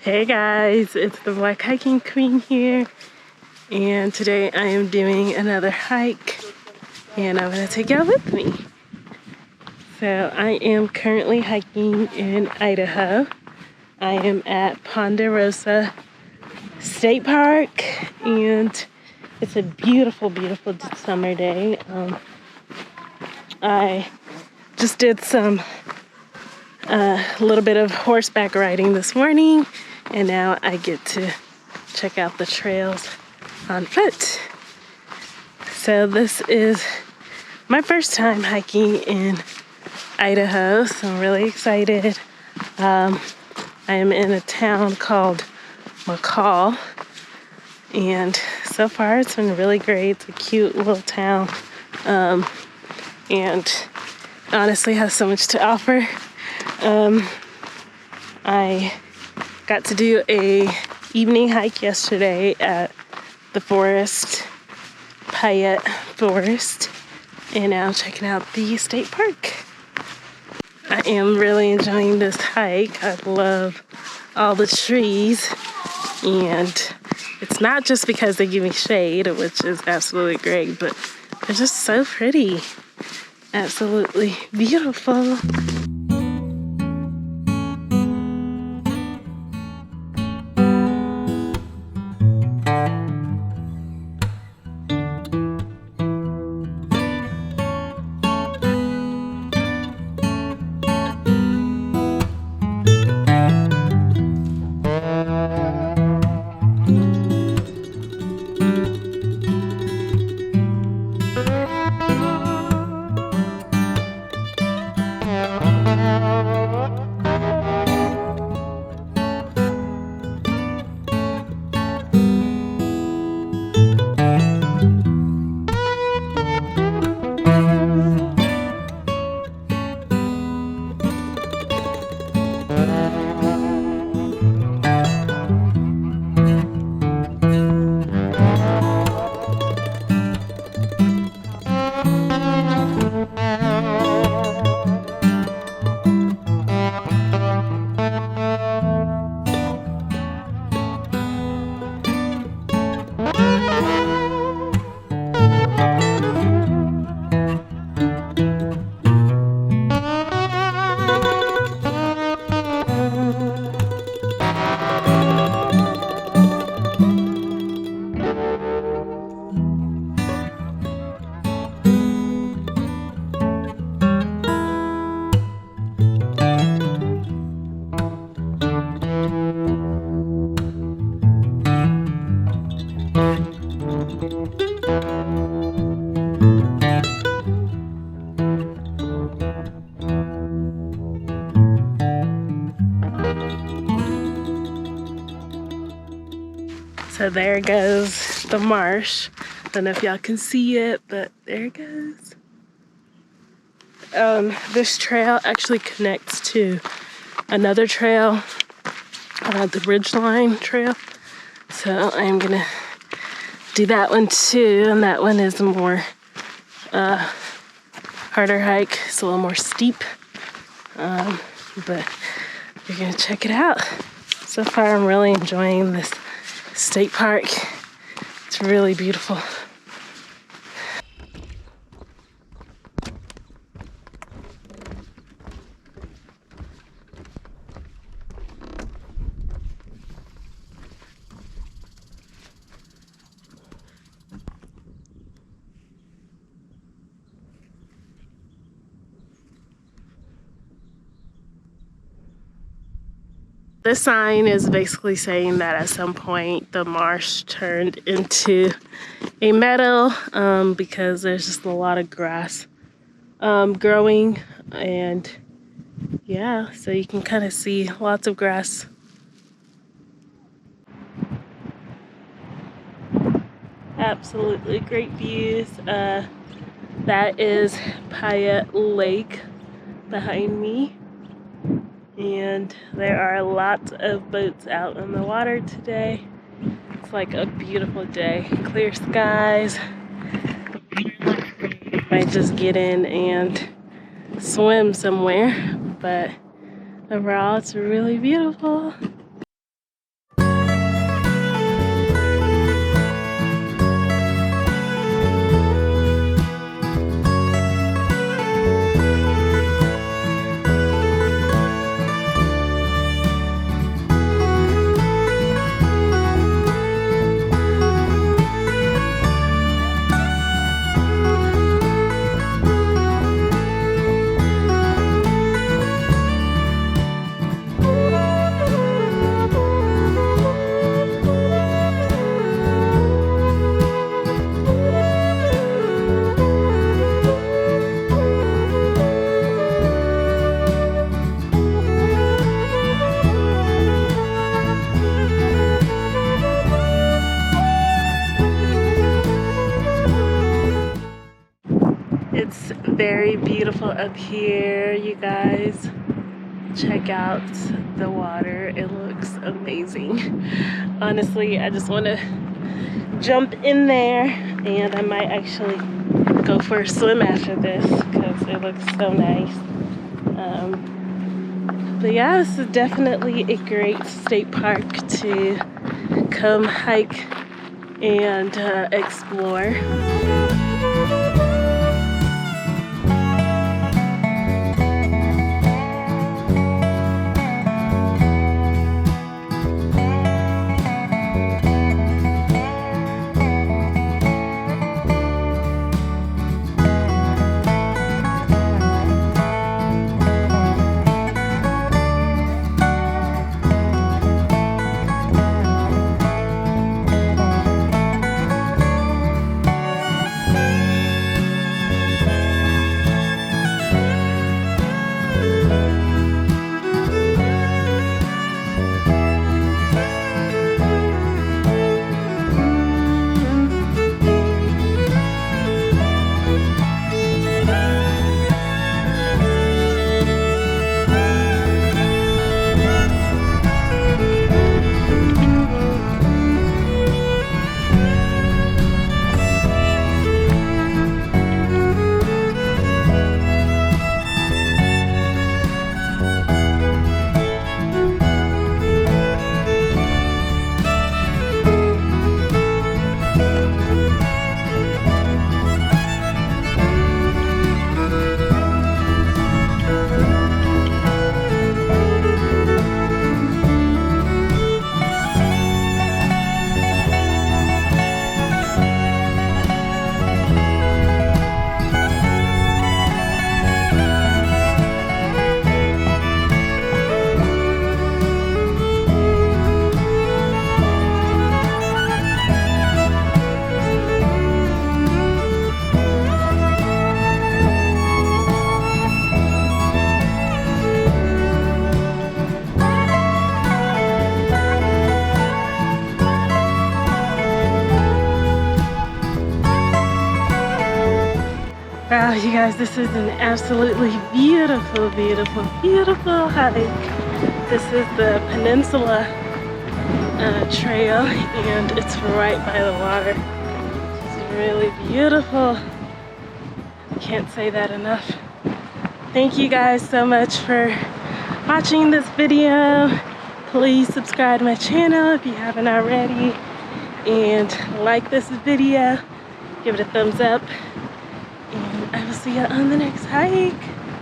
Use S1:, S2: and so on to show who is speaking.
S1: Hey guys, it's the Black Hiking Queen here, and today I am doing another hike and I'm going to take y'all with me. So I am currently hiking in Idaho. I am at Ponderosa State Park and it's a beautiful, beautiful summer day. I just did some little bit of horseback riding this morning, and now I get to check out the trails on foot. So this is my first time hiking in Idaho, so I'm really excited. I am in a town called McCall, and so far it's been really great. It's a cute little town, and honestly has so much to offer. I got to do a evening hike yesterday at the Payette Forest, and now checking out the state park. I am really enjoying this hike. I love all the trees, and it's not just because they give me shade, which is absolutely great, but they're just so pretty. Absolutely beautiful. So there goes the marsh. Don't know if y'all can see it, but there it goes. This trail actually connects to another trail, the Ridgeline Trail. So I'm gonna do that one too, and that one is a more harder hike. It's a little more steep, but we're gonna check it out. So far I'm really enjoying this state park. It's really beautiful. This sign is basically saying that at some point the marsh turned into a meadow because there's just a lot of grass growing, and yeah, so you can kind of see lots of grass. Absolutely great views. That is Payette Lake behind me. And there are lots of boats out on the water today. It's like a beautiful day. Clear skies. Might just get in and swim somewhere, but overall it's really beautiful. very beautiful up here, you guys. Check out the water. It looks amazing. Honestly, I just want to jump in there, and I might actually go for a swim after this because it looks so nice. But yeah, this is definitely a great state park to come hike and explore. Wow, you guys, this is an absolutely beautiful, beautiful, beautiful hike. This is the Peninsula Trail, and it's right by the water. It's really beautiful. Can't say that enough. Thank you guys so much for watching this video. Please subscribe to my channel if you haven't already, and like this video. Give it a thumbs up. I will see you on the next hike.